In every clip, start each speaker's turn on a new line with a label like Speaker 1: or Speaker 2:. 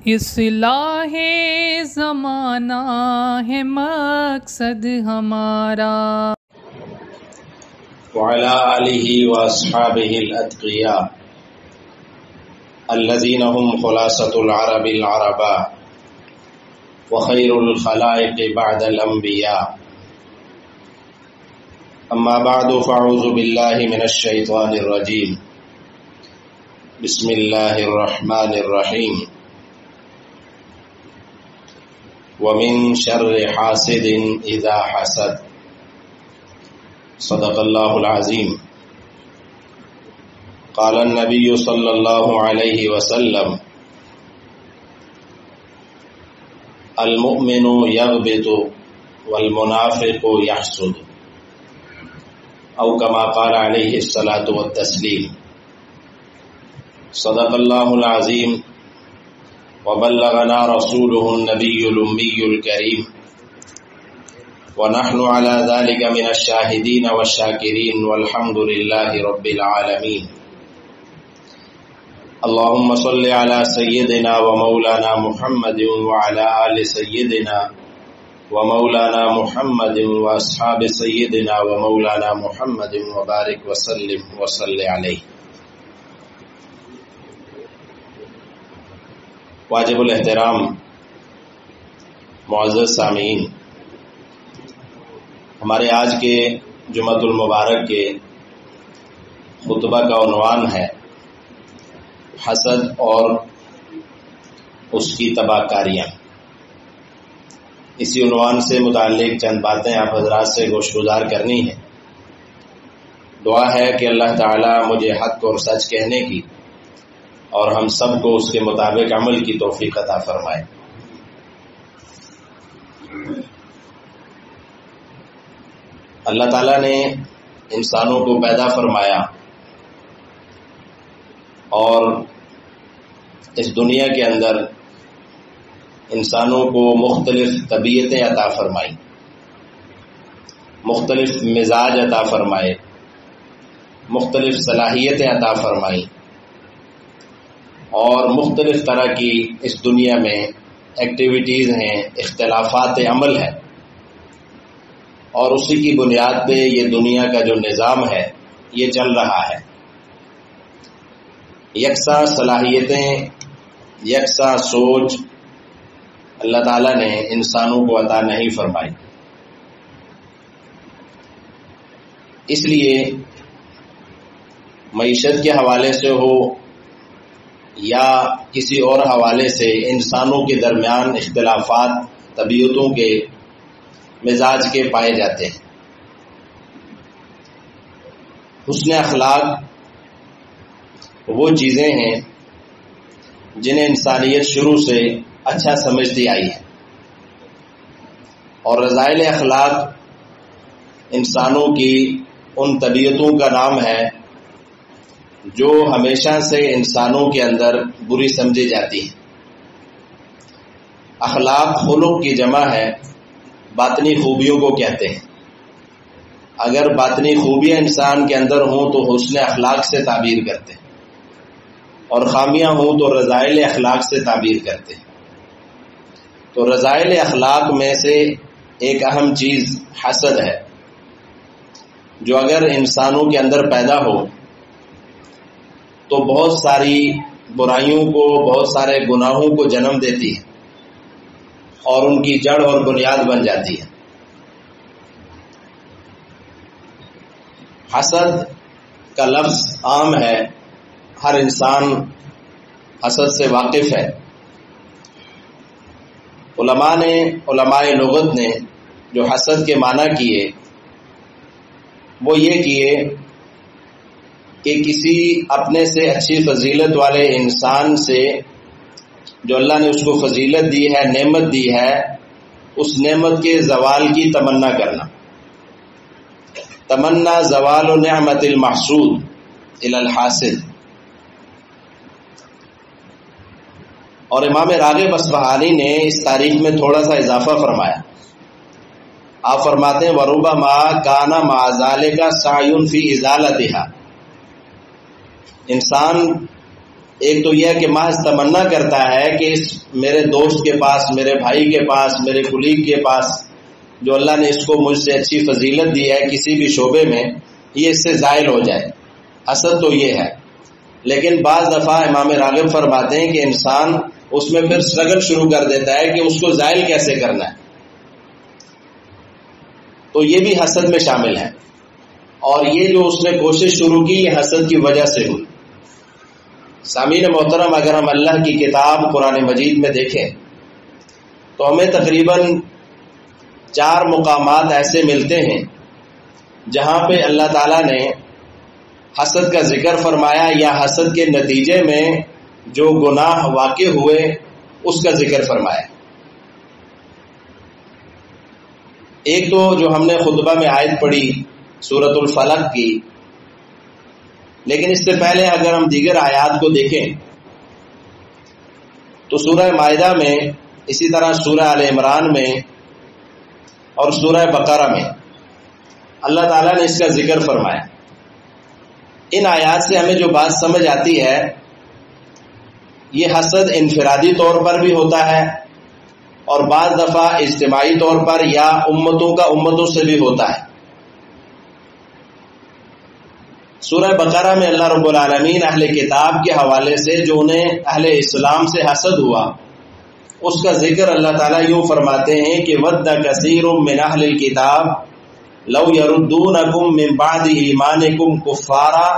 Speaker 1: اصلاح زمانہ ہے مقصد ہمارا۔
Speaker 2: وعلى آلہ واصحابہ الاتقیاء الذین هم خلاصة العرب العرباء وخیر الخلائق بعد الانبیاء، اما بعد فاعوذ باللہ من الشیطان الرجیم، بسم اللہ الرحمن الرحیم، ومن شر حاسد اذا حسد، صدق اللہ العظیم۔ قال النبی صلی اللہ علیہ وسلم، المؤمن یغبط والمنافق یحسد، او کما قال علیہ الصلاۃ والتسلیم۔ صدق اللہ العظیم وبلغنا رسوله النبی الأمی الکریم، ونحن على ذلك من الشاہدین والشاکرین والحمد للہ رب العالمین۔ اللہم صل علی سیدنا ومولانا محمد وعلى آل سیدنا ومولانا محمد واصحاب سیدنا ومولانا محمد وبارک وسلم وصلی علیہ۔ واجب الاحترام معزز سامعین، ہمارے آج کے جمعۃ المبارک کے خطبہ کا عنوان ہے حسد اور اس کی تباہ کاریاں۔ اسی عنوان سے متعلق چند باتیں آپ حضرات سے گوشگزار کرنی ہیں۔ دعا ہے کہ اللہ تعالی مجھے حق اور سچ کہنے کی اور ہم سب کو اس کے مطابق عمل کی توفیق عطا فرمائے۔ اللہ تعالیٰ نے انسانوں کو پیدا فرمایا اور اس دنیا کے اندر انسانوں کو مختلف طبیعتیں عطا فرمائیں، مختلف مزاج عطا فرمائے، مختلف صلاحیتیں عطا فرمائیں، اور مختلف طرح کی اس دنیا میں ایکٹیویٹیز ہیں، اختلافات عمل ہیں، اور اسی کی بنیاد پہ یہ دنیا کا جو نظام ہے یہ چل رہا ہے۔ یکساں صلاحیتیں، یکساں سوچ اللہ تعالیٰ نے انسانوں کو عطا نہیں فرمائی۔ اس لیے معیشت کے حوالے سے ہو یا کسی اور حوالے سے انسانوں کے درمیان اختلافات طبیعتوں کے، مزاج کے پائے جاتے ہیں۔ حسن اخلاق وہ چیزیں ہیں جنہیں انسانیت شروع سے اچھا سمجھتی آئی ہے، اور رذائل اخلاق انسانوں کی ان طبیعتوں کا نام ہے جو ہمیشہ سے انسانوں کے اندر بری سمجھی جاتی ہے۔ اخلاق خلق کی جمع ہے، باطنی خوبیوں کو کہتے ہیں۔ اگر باطنی خوبیاں انسان کے اندر ہوں تو حسن اخلاق سے تعبیر کرتے ہیں، اور خامیاں ہوں تو رذائل اخلاق سے تعبیر کرتے ہیں۔ تو رذائل اخلاق میں سے ایک اہم چیز حسد ہے، جو اگر انسانوں کے اندر پیدا ہو تو بہت ساری برائیوں کو، بہت سارے گناہوں کو جنم دیتی ہے اور ان کی جڑ اور بنیاد بن جاتی ہے۔ حسد کا لفظ عام ہے، ہر انسان حسد سے واقف ہے۔ علماء لغت نے جو حسد کے معنی کیے وہ یہ کیے کہ کسی اپنے سے اچھی فضیلت والے انسان سے، جو اللہ نے اس کو فضیلت دی ہے، نعمت دی ہے، اس نعمت کے زوال کی تمنا کرنا۔ تمنا زوال نعمت المحسود الی الحاسد۔ اور امام راغب اصفہانی نے اس تعریف میں تھوڑا سا اضافہ فرمایا۔ آپ فرماتے ہیں وَرُبَّمَا كَانَ مَعَ ذَلِكَ سَعْيٌ فِي إِزَالَتِهَا، انسان ایک تو یہ کہ محض تمنا کرتا ہے کہ اس میرے دوست کے پاس، میرے بھائی کے پاس، میرے کلیگ کے پاس جو اللہ نے اس کو مجھ سے اچھی فضیلت دی ہے کسی بھی شعبے میں، یہ اس سے زائل ہو جائے، حسد تو یہ ہے۔ لیکن بعض دفعہ امام راغب فرماتے ہیں کہ انسان اس میں پھر اسٹرگل شروع کر دیتا ہے کہ اس کو زائل کیسے کرنا ہے، تو یہ بھی حسد میں شامل ہے۔ اور یہ جو اس نے کوشش شروع کی یہ حسد کی وجہ سے ہوئی۔ سامعین محترم، اگر ہم اللہ کی کتاب قرآن مجید میں دیکھیں تو ہمیں تقریباً 4 مقامات ایسے ملتے ہیں جہاں پہ اللہ تعالیٰ نے حسد کا ذکر فرمایا یا حسد کے نتیجے میں جو گناہ واقع ہوئے اس کا ذکر فرمایا۔ ایک تو جو ہم نے خطبہ میں آیت پڑھی سورۃ الفلق کی، لیکن اس سے پہلے اگر ہم دیگر آیات کو دیکھیں تو سورہ مائدہ میں، اسی طرح سورہ آل عمران میں اور سورہ بقرہ میں اللہ تعالیٰ نے اس کا ذکر فرمایا۔ ان آیات سے ہمیں جو بات سمجھ آتی ہے، یہ حسد انفرادی طور پر بھی ہوتا ہے اور بعض دفعہ اجتماعی طور پر یا امتوں کا امتوں سے بھی ہوتا ہے۔ سورہ بقرہ میں اللہ رب العالمین اہل کتاب کے حوالے سے جو انہیں اہل اسلام سے حسد ہوا اس کا ذکر اللہ تعالیٰ یوں فرماتے ہیں کہ وَدَّ كَثِيرٌ مِّنْ أَهْلِ الْكِتَابِ لَوْ يَرُدُّونَكُم مِّن بَعْدِ إِيمَانِكُمْ كُفَّارًا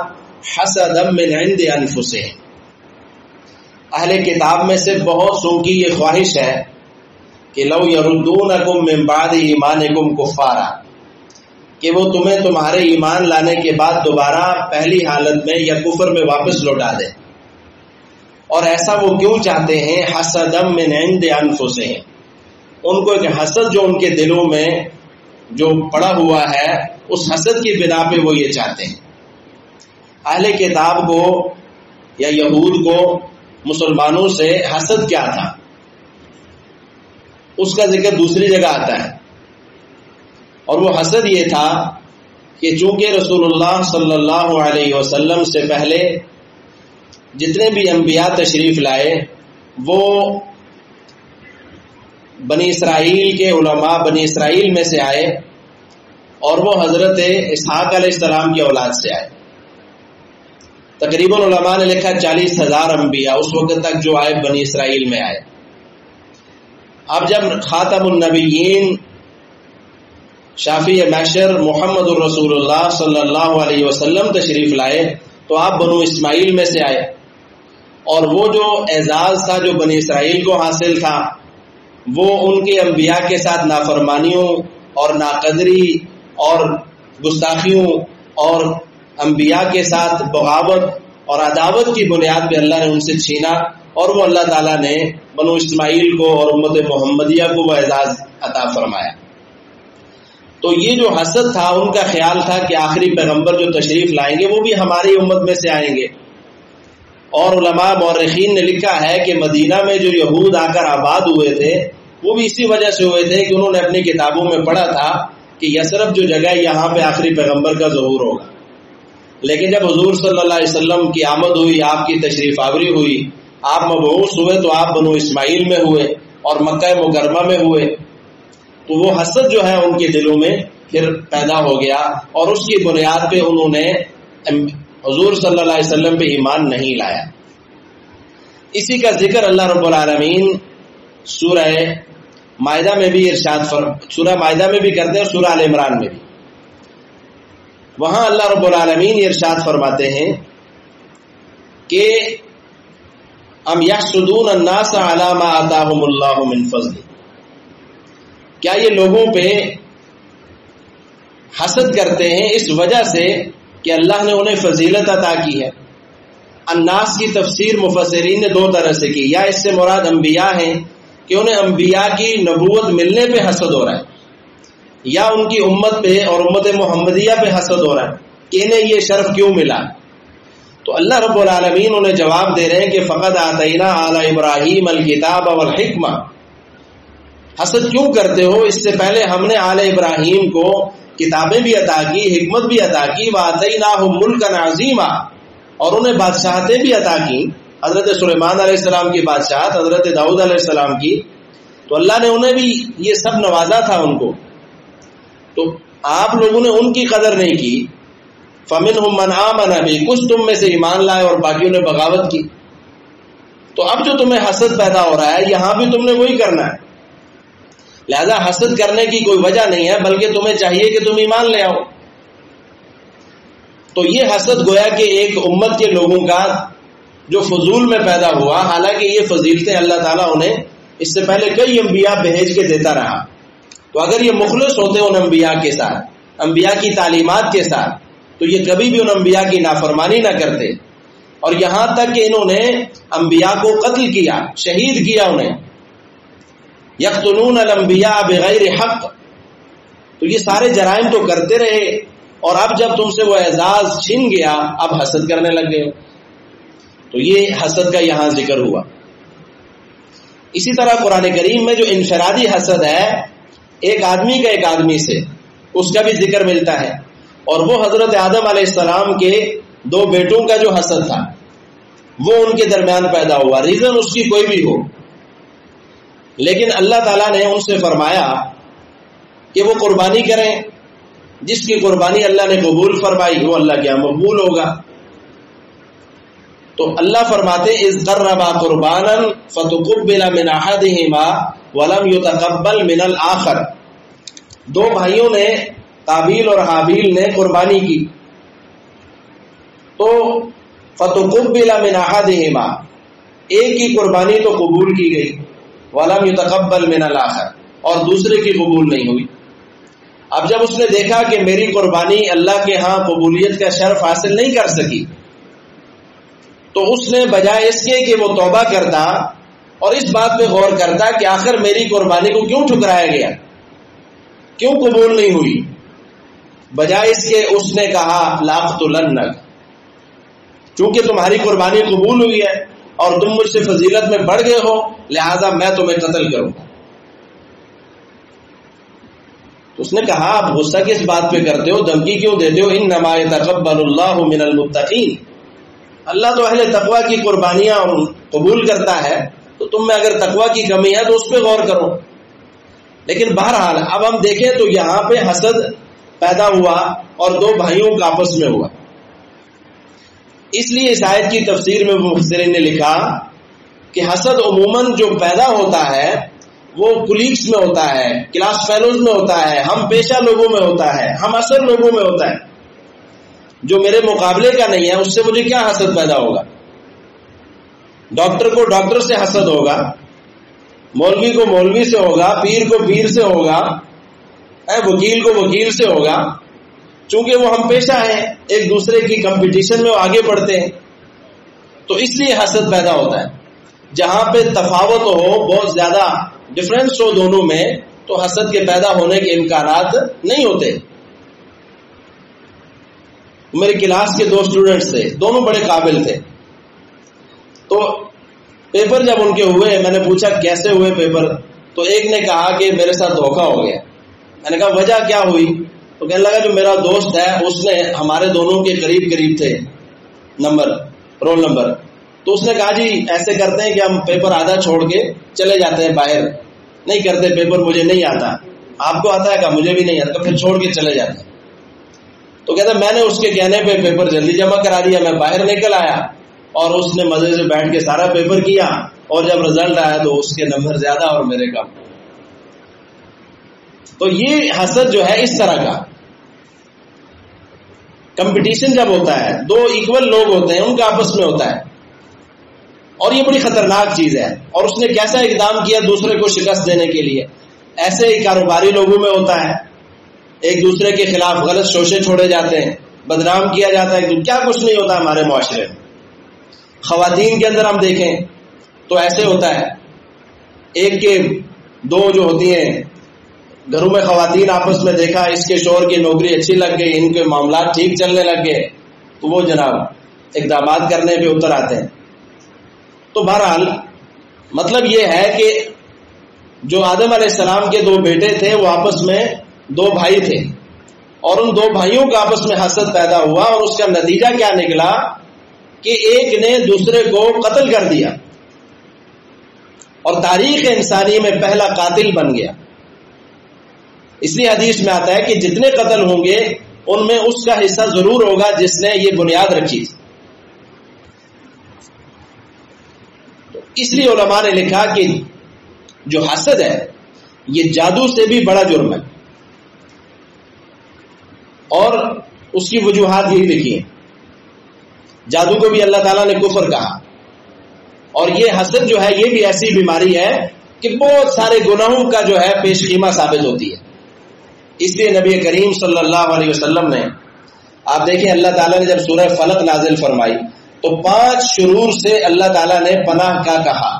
Speaker 2: حَسَدًا مِّنْ عِندِ أَنفُسِهِمْ۔ اہل کتاب میں سے بہت سو کی یہ خواہش ہے کہ لَوْ يَرُدُّونَكُم مِّن بَعْدِ إِيمَانِكُمْ كُفَّارًا، کہ وہ تمہیں تمہارے ایمان لانے کے بعد دوبارہ پہلی حالت میں یا کفر میں واپس لوٹا دیں۔ اور ایسا وہ کیوں چاہتے ہیں؟ حسدا من عند انفسهم، ان کو ایک حسد جو ان کے دلوں میں جو پڑا ہوا ہے اس حسد کی بنا پہ وہ یہ چاہتے ہیں۔ اہل کتاب کو یا یہود کو مسلمانوں سے حسد کیا تھا اس کا ذکر دوسری جگہ آتا ہے، اور وہ حسد یہ تھا کہ چونکہ رسول اللہ صلی اللہ علیہ وسلم سے پہلے جتنے بھی انبیاء تشریف لائے وہ بنی اسرائیل کے علماء بنی اسرائیل میں سے آئے اور وہ حضرت اسحاق علیہ السلام کی اولاد سے آئے۔ تقریباً علماء نے لکھا 40,000 انبیاء اس وقت تک جو آئے بنی اسرائیل میں آئے۔ اب جب خاتم النبیین شافی محشر محمد الرسول اللہ صلی اللہ علیہ وسلم تشریف لائے تو آپ بنو اسماعیل میں سے آئے، اور وہ جو اعزاز تھا جو بنی اسرائیل کو حاصل تھا وہ ان کے انبیاء کے ساتھ نافرمانیوں اور ناقدری اور گستاخیوں اور انبیاء کے ساتھ بغاوت اور عداوت کی بنیاد پہ اللہ نے ان سے چھینا، اور وہ اللہ تعالیٰ نے بنو اسماعیل کو اور امت محمدیہ کو وہ اعزاز عطا فرمایا۔ تو یہ جو حسد تھا ان کا خیال تھا کہ آخری پیغمبر جو تشریف لائیں گے وہ بھی ہماری امت میں سے آئیں گے۔ اور علماء مورخین نے لکھا ہے کہ مدینہ میں جو یہود آ کر آباد ہوئے تھے وہ بھی اسی وجہ سے ہوئے تھے کہ انہوں نے اپنی کتابوں میں پڑھا تھا کہ یثرب جو جگہ یہاں پہ آخری پیغمبر کا ظہور ہوگا۔ لیکن جب حضور صلی اللہ علیہ وسلم کی آمد ہوئی، آپ کی تشریف آوری ہوئی، آپ مبعوث ہوئے تو آپ بنو اسماعیل میں ہوئے اور مکہ مکرمہ میں ہوئے، تو وہ حسد جو ہے ان کے دلوں میں پھر پیدا ہو گیا، اور اس کی بنیاد پہ انہوں نے حضور صلی اللہ علیہ وسلم پہ ایمان نہیں لایا۔ اسی کا ذکر اللہ رب العالمین سورہ مائدہ میں بھی سورہ مائدہ میں بھی کرتے ہیں اور سورہ آل عمران میں بھی۔ وہاں اللہ رب العالمین یہ ارشاد فرماتے ہیں کہ ام یحسدون الناس علی ما آتاہم اللہ من فضل، کیا یہ لوگوں پہ حسد کرتے ہیں اس وجہ سے کہ اللہ نے انہیں فضیلت عطا کی ہے۔ الناس کی تفسیر مفسرین نے 2 طرح سے کی، یا اس سے مراد انبیاء ہیں کہ انہیں انبیاء کی نبوت ملنے پہ حسد ہو رہا ہے، یا ان کی امت پہ اور امت محمدیہ پہ حسد ہو رہا ہے کہ انہیں یہ شرف کیوں ملا۔ تو اللہ رب العالمین انہیں جواب دے رہے ہیں کہ فقد آتینا آل ابراہیم الکتاب والحکمہ، حسد کیوں کرتے ہو؟ اس سے پہلے ہم نے آل ابراہیم کو کتابیں بھی عطا کی، حکمت بھی عطا کی، وآتیناہم ملکا عظیما، اور انہیں بادشاہتیں بھی عطا کی۔ حضرت سلیمان علیہ السلام کی بادشاہت، حضرت داؤد علیہ السلام کی، تو اللہ نے انہیں بھی یہ سب نوازا تھا ان کو، تو آپ لوگوں نے ان کی قدر نہیں کی. فَمِنْهُمْ مَنْ آمَنَ بِهِ، کچھ تم میں سے ایمان لائے اور باقیوں نے بغاوت کی. تو اب جو تمہیں حسد پیدا ہو رہا ہے یہاں بھی تم نے وہی کرنا ہے. لہذا حسد کرنے کی کوئی وجہ نہیں ہے، بلکہ تمہیں چاہیے کہ تم ایمان لے آؤ. تو یہ حسد گویا کہ ایک امت کے لوگوں کا جو فضول میں پیدا ہوا، حالانکہ یہ فضیلتیں اللہ تعالیٰ انہیں اس سے پہلے کئی انبیاء بھیج کے دیتا رہا. تو اگر یہ مخلص ہوتے ان انبیاء کے ساتھ، انبیاء کی تعلیمات کے ساتھ، تو یہ کبھی بھی ان انبیاء کی نافرمانی نہ کرتے. اور یہاں تک کہ انہوں نے انبیاء کو قتل کیا، شہید کیا انہیں. یقتلون الانبیاء بغیر حق، تو یہ سارے جرائم تو کرتے رہے، اور اب جب تم سے وہ اعزاز چھن گیا اب حسد کرنے لگ گئے. تو یہ حسد کا یہاں ذکر ہوا. اسی طرح قرآن کریم میں جو انفرادی حسد ہے، ایک آدمی کا ایک آدمی سے، اس کا بھی ذکر ملتا ہے. اور وہ حضرت آدم علیہ السلام کے 2 بیٹوں کا جو حسد تھا وہ ان کے درمیان پیدا ہوا، ریزن اس کی کوئی بھی ہو. لیکن اللہ تعالیٰ نے ان سے فرمایا کہ وہ قربانی کریں، جس کی قربانی اللہ نے قبول فرمائی وہ اللہ کیا مقبول ہوگا. تو اللہ فرماتے اذ قربا قربانا فتقبل من احدهما ولم يتقبل من الاخر. 2 بھائیوں نے، قابیل اور حابیل نے قربانی کی، تو فتقبل من احدهما، ایک کی قربانی تو قبول کی گئی، ولم يتقبل من الاخر، اور دوسرے کی قبول نہیں ہوئی. اب جب اس نے دیکھا کہ میری قربانی اللہ کے ہاں قبولیت کا شرف حاصل نہیں کر سکی، تو اس نے بجائے اس کے کہ وہ توبہ کرتا اور اس بات پہ غور کرتا کہ آخر میری قربانی کو کیوں ٹھکرایا گیا، کیوں قبول نہیں ہوئی، بجائے اس کے اس نے کہا لاقتلنک، چونکہ تمہاری قربانی قبول ہوئی ہے اور تم مجھ سے فضیلت میں بڑھ گئے ہو، لہذا میں تمہیں قتل کروں. تو اس نے کہا آپ غصہ کس بات پہ کرتے ہو، دھمکی کیوں دیتے ہو، انما یتقبل اللہ من المتقین، اللہ تو اہل تقوی کی قربانیاں قبول کرتا ہے، تو تم میں اگر تقوی کی کمی ہے تو اس پہ غور کرو. لیکن بہرحال اب ہم دیکھیں تو یہاں پہ حسد پیدا ہوا اور 2 بھائیوں کا آپس میں ہوا. اس لیے اس آیت کی تفسیر میں مفسرین نے لکھا کہ حسد عموماً جو پیدا ہوتا ہے وہ کولیگز میں ہوتا ہے، کلاس فیلوز میں ہوتا ہے، ہم پیشہ لوگوں میں ہوتا ہے، ہم اثر لوگوں میں ہوتا ہے. جو میرے مقابلے کا نہیں ہے اس سے مجھے کیا حسد پیدا ہوگا. ڈاکٹر کو ڈاکٹر سے حسد ہوگا، مولوی کو مولوی سے ہوگا، پیر کو پیر سے ہوگا، وکیل کو وکیل سے ہوگا، چونکہ وہ ہم پیشہ ہیں، ایک دوسرے کی کمپٹیشن میں وہ آگے بڑھتے ہیں. تو اس لیے حسد پیدا ہوتا ہے. جہاں پہ تفاوت ہو، بہت زیادہ ڈفرینس ہو دونوں میں، تو حسد کے پیدا ہونے کے امکانات نہیں ہوتے. میرے کلاس کے 2 اسٹوڈنٹس تھے، دونوں بڑے قابل تھے. تو پیپر جب ان کے ہوئے، میں نے پوچھا کیسے ہوئے پیپر، تو ایک نے کہا کہ میرے ساتھ دھوکہ ہو گیا. میں نے کہا وجہ کیا ہوئی؟ تو کہنے لگا جو میرا دوست ہے اس نے، ہمارے دونوں کے قریب قریب تھے رول نمبر، تو اس نے کہا جی ایسے کرتے ہیں کہ ہم پیپر آدھا چھوڑ کے چلے جاتے ہیں باہر، نہیں کرتے پیپر، مجھے نہیں آتا. آپ کو آتا ہے؟ کہا مجھے بھی نہیں آتا. پھر چھوڑ کے چلے جاتے ہیں. تو کہتا میں نے اس کے کہنے پہ پیپر جلدی جمع کرا دیا، میں باہر نکل آیا اور اس نے مزے سے بیٹھ کے سارا پیپر کیا، اور جب رزلٹ آیا تو اس کے نمبر زیادہ اور میرے کم. تو یہ حسد جو ہے اس طرح کا کمپٹیشن جب ہوتا ہے، 2 ایکول لوگ ہوتے ہیں ان کا آپس میں ہوتا ہے، اور یہ بڑی خطرناک چیز ہے. اور اس نے کیسا اقدام کیا دوسرے کو شکست دینے کے لیے. ایسے ہی کاروباری لوگوں میں ہوتا ہے، ایک دوسرے کے خلاف غلط شوشے چھوڑے جاتے ہیں، بدنام کیا جاتا ہے، کیا کچھ نہیں ہوتا ہمارے معاشرے میں. خواتین کے اندر ہم دیکھیں تو ایسے ہوتا ہے، ایک کے 2 جو ہوتی ہیں گھروں میں خواتین آپس میں دیکھا اس کے شوہر کی نوکری اچھی لگ گئی، ان کے معاملات ٹھیک چلنے لگ گئے، تو وہ جناب اقدامات کرنے پہ اتر آتے ہیں. تو بہرحال مطلب یہ ہے کہ جو آدم علیہ السلام کے 2 بیٹے تھے وہ آپس میں 2 بھائی تھے، اور ان 2 بھائیوں کا آپس میں حسد پیدا ہوا، اور اس کا نتیجہ کیا نکلا کہ ایک نے دوسرے کو قتل کر دیا اور تاریخ انسانی میں پہلا قاتل بن گیا. اس لیے حدیث میں آتا ہے کہ جتنے قتل ہوں گے ان میں اس کا حصہ ضرور ہوگا جس نے یہ بنیاد رکھی. تو اس لیے علماء نے لکھا کہ جو حسد ہے یہ جادو سے بھی بڑا جرم ہے، اور اس کی وجوہات یہی لکھی ہیں. جادو کو بھی اللہ تعالیٰ نے کفر کہا، اور یہ حسد جو ہے یہ بھی ایسی بیماری ہے کہ بہت سارے گناہوں کا جو ہے پیش خیمہ ثابت ہوتی ہے. اس لیے نبی کریم صلی اللہ علیہ وسلم نے، آپ دیکھیں اللہ تعالیٰ نے جب سورہ فلق نازل فرمائی تو 5 شرور سے اللہ تعالیٰ نے پناہ کا کہا.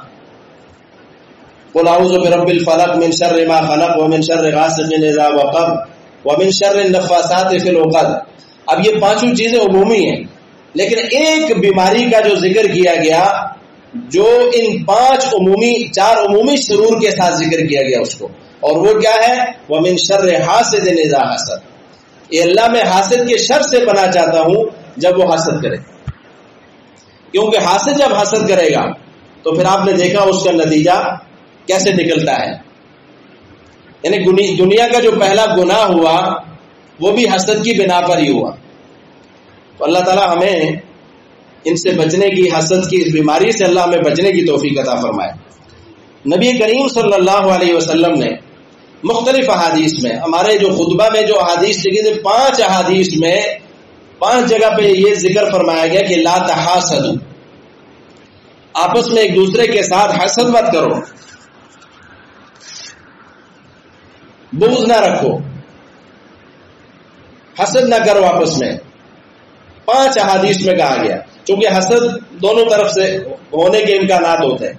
Speaker 2: قل اعوذ برب الفلق من شر ما خلق ومن شر غاسق اذا وقب ومن شر النفاثات فی العقد. اب یہ 5 چیزیں عمومی ہیں، لیکن ایک بیماری کا جو ذکر کیا گیا جو ان 4 عمومی شرور کے ساتھ ذکر کیا گیا اس کو، اور وہ کیا ہے؟ وَمِن شَرِّ حَاسِدٍ إِذَا حَسَدَ. اے اللہ میں حاسد کے شر سے پناہ چاہتا ہوں جب وہ حسد کرے. کیونکہ حاسد جب حسد کرے گا تو پھر آپ نے دیکھا اس کا نتیجہ کیسے نکلتا ہے. یعنی دنیا کا جو پہلا گناہ ہوا وہ بھی حسد کی بنا پر ہی ہوا. تو اللہ تعالیٰ ہمیں ان سے بچنے کی، حسد کی اس بیماری سے اللہ ہمیں بچنے کی توفیق عطا فرمائے. نبی کریم صلی اللہ علیہ وسلم نے مختلف احادیث میں، ہمارے جو خطبہ میں جو احادیث لکھی تھی 5 احادیث میں 5 جگہ پہ یہ ذکر فرمایا گیا کہ لا تحاسدوا، آپس میں ایک دوسرے کے ساتھ حسد مت کرو، بغض نہ رکھو، حسد نہ کرو آپس میں. 5 احادیث میں کہا گیا، چونکہ حسد دونوں طرف سے ہونے کے امکانات ہوتے ہیں،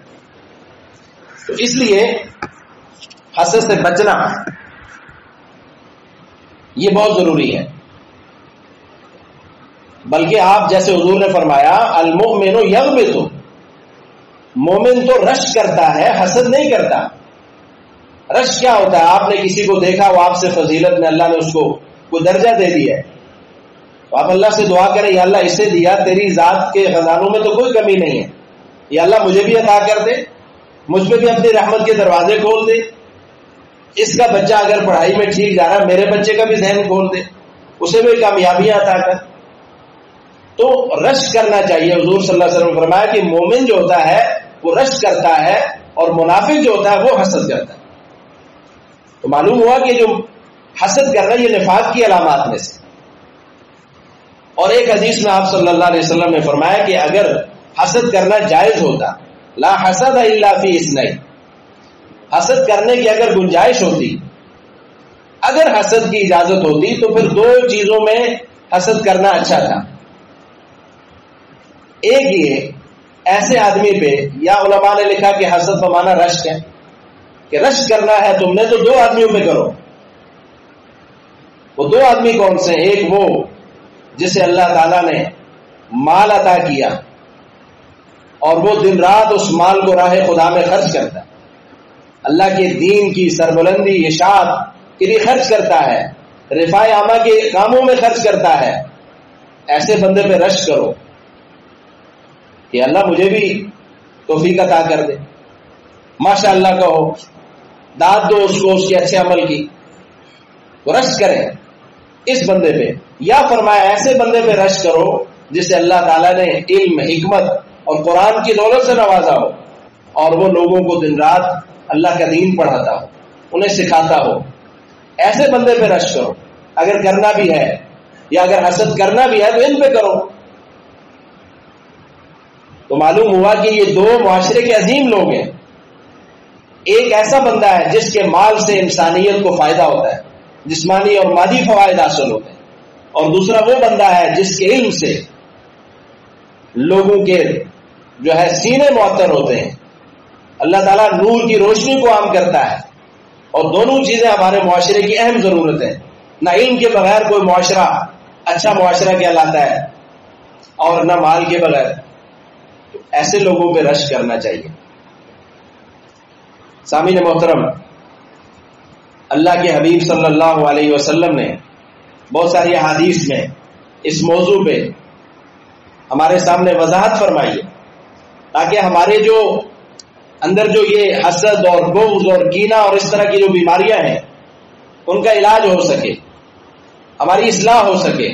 Speaker 2: تو اس لیے حسد سے بچنا یہ بہت ضروری ہے. بلکہ آپ جیسے حضور نے فرمایا المؤمن یغبط، مومن تو رشک کرتا ہے، حسد نہیں کرتا. رشک کیا ہوتا ہے؟ آپ نے کسی کو دیکھا، وہ آپ سے فضیلت میں اللہ نے اس کو کوئی درجہ دے دیا ہے، تو آپ اللہ سے دعا کریں یا اللہ اسے دیا، تیری ذات کے خزانوں میں تو کوئی کمی نہیں ہے، یا اللہ مجھے بھی عطا کر دے، مجھ پہ بھی اپنی رحمت کے دروازے کھول دے. اس کا بچہ اگر پڑھائی میں ٹھیک جا رہا، میرے بچے کا بھی ذہن کھول دے، اسے بھی کامیابیاں عطا کر. تو رشک کرنا چاہیے. حضور صلی اللہ علیہ وسلم نے فرمایا کہ مومن جو ہوتا ہے وہ رشک کرتا ہے، اور منافق جو ہوتا ہے وہ حسد کرتا ہے. تو معلوم ہوا کہ جو حسد کرنا یہ نفاق کی علامات میں سے. اور ایک حدیث میں آپ صلی اللہ علیہ وسلم نے فرمایا کہ اگر حسد کرنا جائز ہوتا، لا حسد الا فی اثنین، حسد کرنے کی اگر گنجائش ہوتی، اگر حسد کی اجازت ہوتی تو پھر 2 چیزوں میں حسد کرنا اچھا تھا. ایک یہ ایسے آدمی پہ، یا علماء نے لکھا کہ حسد بمانا رشک ہے، کہ رشک کرنا ہے تم نے تو 2 آدمیوں پہ کرو. وہ 2 آدمی کون سے؟ ایک وہ جسے اللہ تعالیٰ نے مال عطا کیا اور وہ دن رات اس مال کو راہ خدا میں خرچ کرتا ہے، اللہ کے دین کی سربلندی اشاعت کے لیے خرچ کرتا ہے، رفاع عامہ کے کاموں میں خرچ کرتا ہے. ایسے بندے پہ رشک کرو کہ اللہ مجھے بھی توفیق عطا کر دے، ماشاء اللہ کہو، داد دو اس کو اس کے اچھے عمل کی، وہ رشک کریں اس بندے پہ. یا فرمایا ایسے بندے پہ رشک کرو جسے اللہ تعالیٰ نے علم، حکمت اور قرآن کی دولت سے نوازا ہو، اور وہ لوگوں کو دن رات اللہ کا دین پڑھاتا ہو، انہیں سکھاتا ہو. ایسے بندے پہ رشک کرو. اگر کرنا بھی ہے یا اگر حسد کرنا بھی ہے تو ان پہ کرو. تو معلوم ہوا کہ یہ 2 معاشرے کے عظیم لوگ ہیں. ایک ایسا بندہ ہے جس کے مال سے انسانیت کو فائدہ ہوتا ہے، جسمانی اور مادی فوائد حاصل ہوتے ہیں، اور دوسرا وہ بندہ ہے جس کے علم سے لوگوں کے جو ہے سینے معطر ہوتے ہیں. اللہ تعالیٰ نور کی روشنی کو عام کرتا ہے، اور دونوں چیزیں ہمارے معاشرے کی اہم ضرورت ہے. نہ علم کے بغیر کوئی معاشرہ اچھا معاشرہ کہلاتا ہے، اور نہ مال کے بغیر. ایسے لوگوں پہ رشک کرنا چاہیے. سامعین محترم، اللہ کے حبیب صلی اللہ علیہ وسلم نے بہت ساری احادیث میں اس موضوع پہ ہمارے سامنے وضاحت فرمائیے تاکہ ہمارے جو اندر جو یہ حسد اور بغض اور کینہ اور اس طرح کی جو بیماریاں ہیں ان کا علاج ہو سکے، ہماری اصلاح ہو سکے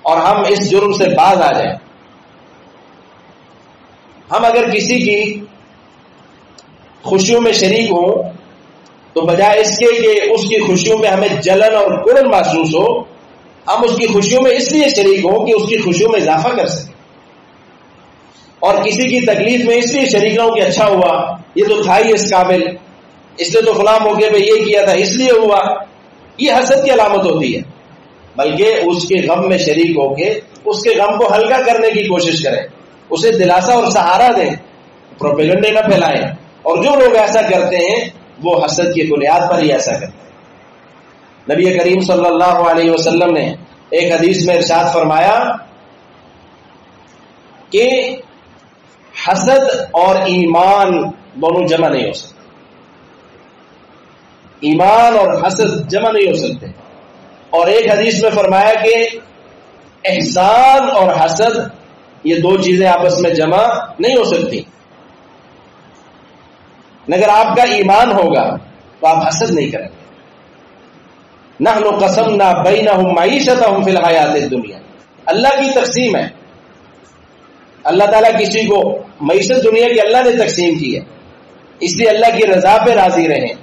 Speaker 2: اور ہم اس جرم سے باز آ جائیں۔ ہم اگر کسی کی خوشیوں میں شریک ہوں تو بجائے اس کے کہ اس کی خوشیوں میں ہمیں جلن اور کڑن محسوس ہو، ہم اس کی خوشیوں میں اس لیے شریک ہوں کہ اس کی خوشیوں میں اضافہ کر سکیں، اور کسی کی تکلیف میں اس لیے شریک نہ ہوں کہ اچھا ہوا یہ تو تھا ہی اس قابل، اس نے تو فلاں موقع پہ یہ کیا تھا اس لیے ہوا، یہ حسد کی علامت ہوتی ہے۔ بلکہ اس کے غم میں شریک ہو کے اس کے غم کو ہلکا کرنے کی کوشش کریں، اسے دلاسا اور سہارا دیں، پروپیگنڈے نہ پھیلائیں۔ اور جو لوگ ایسا کرتے ہیں وہ حسد کی بنیاد پر ہی ایسا کرتے ہیں۔ نبی کریم صلی اللہ علیہ وسلم نے ایک حدیث میں ارشاد فرمایا کہ حسد اور ایمان دونوں جمع نہیں ہو سکتے، ایمان اور حسد جمع نہیں ہو سکتے۔ اور ایک حدیث میں فرمایا کہ احسان اور حسد یہ دو چیزیں آپس میں جمع نہیں ہو سکتی۔ اگر آپ کا ایمان ہوگا تو آپ حسد نہیں کریں گے۔ نحن قسمنا بینہم معیشتہم فی الحیات الدنیا، اللہ کی تقسیم ہے، اللہ تعالیٰ کسی کو معیشت دنیا کی اللہ نے تقسیم کی ہے، اس لیے اللہ کی رضا پہ راضی رہیں۔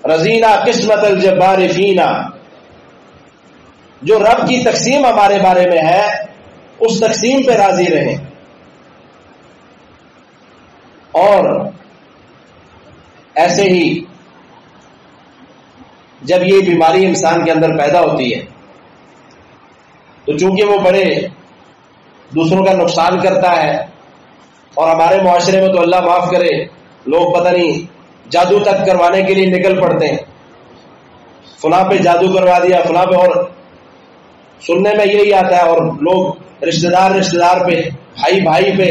Speaker 2: رضینا قسمت الجبار فینا، جو رب کی تقسیم ہمارے بارے میں ہے اس تقسیم پہ راضی رہیں۔ اور ایسے ہی جب یہ بیماری انسان کے اندر پیدا ہوتی ہے تو چونکہ وہ بڑے دوسروں کا نقصان کرتا ہے، اور ہمارے معاشرے میں تو اللہ معاف کرے لوگ پتہ نہیں جادو تک کروانے کے لیے نکل پڑتے ہیں، فلاں پہ جادو کروا دیا فلاں پہ، اور سننے میں یہی آتا ہے، اور لوگ رشتہ دار پہ، بھائی پہ،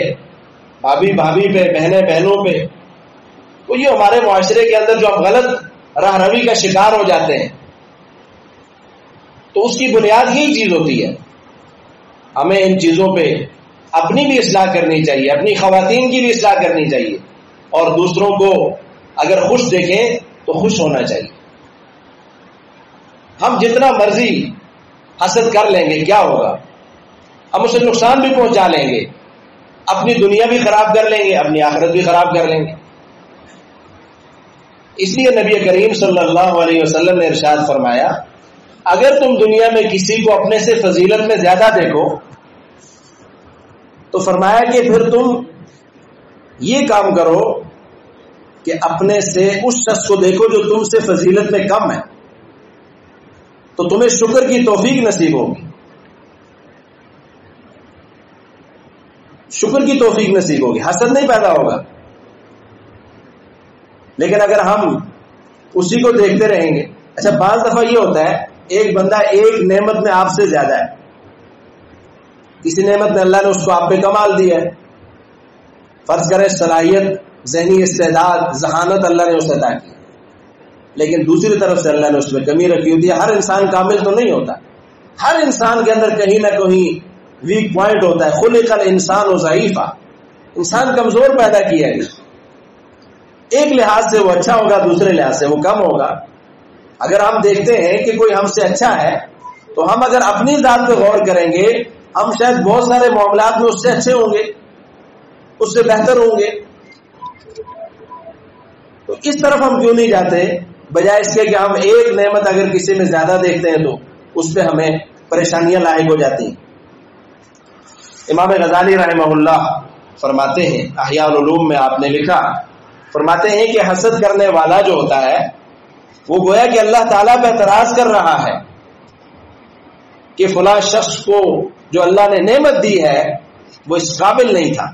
Speaker 2: بھابھی پہ، بہنیں بہنوں پہ، تو یہ ہمارے معاشرے کے اندر جو ہم غلط راہ روی کا شکار ہو جاتے ہیں، تو اس کی بنیاد یہی چیز ہوتی ہے۔ ہمیں ان چیزوں پہ اپنی بھی اصلاح کرنی چاہیے، اپنی خواتین کی بھی اصلاح کرنی چاہیے، اور دوسروں کو اگر خوش دیکھیں تو خوش ہونا چاہیے۔ ہم جتنا مرضی حسد کر لیں گے کیا ہوگا، ہم اسے نقصان بھی پہنچا لیں گے، اپنی دنیا بھی خراب کر لیں گے، اپنی آخرت بھی خراب کر لیں گے۔ اس لیے نبی کریم صلی اللہ علیہ وسلم نے ارشاد فرمایا اگر تم دنیا میں کسی کو اپنے سے فضیلت میں زیادہ دیکھو تو فرمایا کہ پھر تم یہ کام کرو کہ اپنے سے اس شخص کو دیکھو جو تم سے فضیلت میں کم ہے، تو تمہیں شکر کی توفیق نصیب ہوگی، شکر کی توفیق نصیب ہوگی، حسد نہیں پیدا ہوگا۔ لیکن اگر ہم اسی کو دیکھتے رہیں گے، اچھا بعض دفعہ یہ ہوتا ہے ایک بندہ ایک نعمت میں آپ سے زیادہ ہے، کسی نعمت میں اللہ نے اس کو آپ پہ کمال دیا ہے، فرض کرے صلاحیت، ذہنی استعداد، ذہانت اللہ نے اسے عطا کی، لیکن دوسری طرف سے اللہ نے اس میں کمی رکھی ہوتی ہے۔ ہر انسان کامل تو نہیں ہوتا، ہر انسان کے اندر کہیں نہ کہیں ویک پوائنٹ ہوتا ہے۔ خلق الانسان ضعیفا، انسان کمزور پیدا کیا ہے، ایک لحاظ سے وہ اچھا ہوگا، دوسرے لحاظ سے وہ کم ہوگا۔ اگر ہم دیکھتے ہیں کہ کوئی ہم سے اچھا ہے تو ہم اگر اپنی ذات پہ غور کریں گے ہم شاید بہت سارے معاملات میں اس سے اچھے ہوں گے، اس سے بہتر ہوں گے، تو اس طرف ہم کیوں نہیں جاتے، بجائے اس کے کہ ہم ایک نعمت اگر کسی میں زیادہ دیکھتے ہیں تو اس پہ ہمیں پریشانیاں لاحق ہو جاتی ہیں۔ امام غزالی رحمہ اللہ فرماتے ہیں، احیاء العلوم میں آپ نے لکھا، فرماتے ہیں کہ حسد کرنے والا جو ہوتا ہے وہ گویا کہ اللہ تعالیٰ پہ اعتراض کر رہا ہے کہ فلاں شخص کو جو اللہ نے نعمت دی ہے وہ اس قابل نہیں تھا،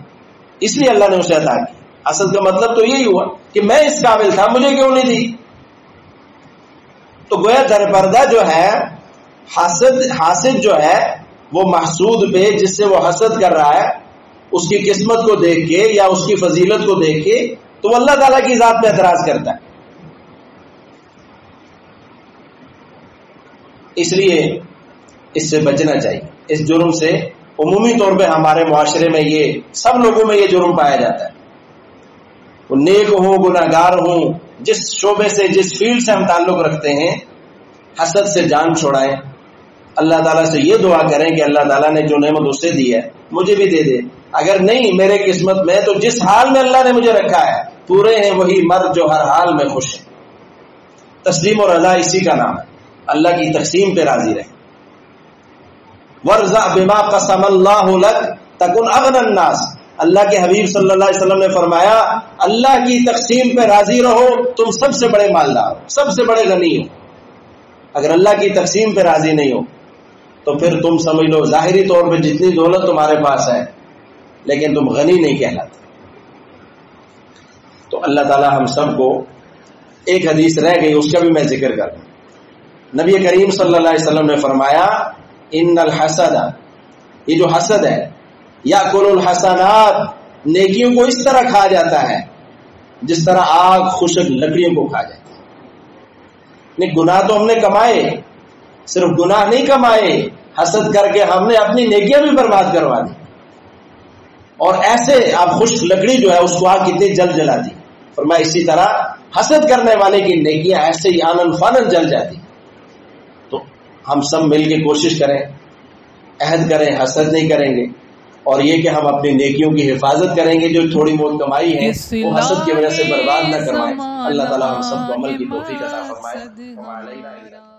Speaker 2: اس لیے اللہ نے اسے عطا کی۔ حسد کا مطلب تو یہی ہوا کہ میں اس قابل تھا، مجھے کیوں نہیں دی۔ تو گویا درپردہ جو ہے حاسد جو ہے وہ محسود پہ جس سے وہ حسد کر رہا ہے اس کی قسمت کو دیکھ کے یا اس کی فضیلت کو دیکھ کے تو وہ اللہ تعالیٰ کی ذات پہ اعتراض کرتا ہے۔ اس لیے اس سے بچنا چاہیے۔ اس جرم سے عمومی طور پہ ہمارے معاشرے میں یہ سب لوگوں میں یہ جرم پایا جاتا ہے. وہ نیک ہوں گناہگار ہوں، جس شعبے سے جس فیلڈ سے ہم تعلق رکھتے ہیں، حسد سے جان چھوڑائیں. اللہ تعالیٰ سے یہ دعا کریں کہ اللہ تعالیٰ نے جو نعمت اسے دی ہے مجھے بھی دے دے. اگر نہیں میرے قسمت میں، تو جس حال میں اللہ نے مجھے رکھا ہے پورے ہیں وہی مرد جو ہر حال میں خوش ہے. تسلیم اور رضا اسی کا نام ہے. اللہ کی تقسیم پہ راضی رہیں. وَارْضَعْ بِمَا قَسَمَ اللَّهُ لَكَ تَكُنْ أَغْنَى النَّاسِ. اللہ کے حبیب صلی اللہ علیہ وسلم نے فرمایا اللہ کی تقسیم پہ راضی رہو، تم سب سے بڑے مالدار ہو، سب سے بڑے غنی ہو. اگر اللہ کی تقسیم پہ راضی نہیں ہو تو پھر تم سمجھ لو ظاہری طور پہ جتنی دولت تمہارے پاس ہے لیکن تم غنی نہیں کہلاتے. تو اللہ تعالی ہم سب کو، ایک حدیث رہ گئی اس کا بھی میں ذکر کر دوں. نبی کریم صلی اللہ علیہ وسلم نے فرمایا ان الحسد، یہ جو حسد ہے، یاکل الحسنات، نیکیوں کو اس طرح کھا جاتا ہے جس طرح آگ خشک لکڑیوں کو کھا جاتا ہے. نہیں، گناہ تو ہم نے کمائے، صرف گناہ نہیں کمائے، حسد کر کے ہم نے اپنی نیکیاں بھی برباد کروا دی. اور ایسے آپ خشک لکڑی جو ہے اس کو آگ کتنی جل جلاتی. فرمایا اسی طرح حسد کرنے والے کی نیکیاں ایسے ہی آنن فانن جل جاتی. تو ہم سب مل کے کوشش کریں، عہد کریں حسد نہیں کریں گے، اور یہ کہ ہم اپنی نیکیوں کی حفاظت کریں گے، جو تھوڑی بہت کمائی ہے وہ حسد کی وجہ سے برباد نہ کروائیں. اللہ تعالیٰ ہم سب کو عمل کی توفیق عطا فرمائے.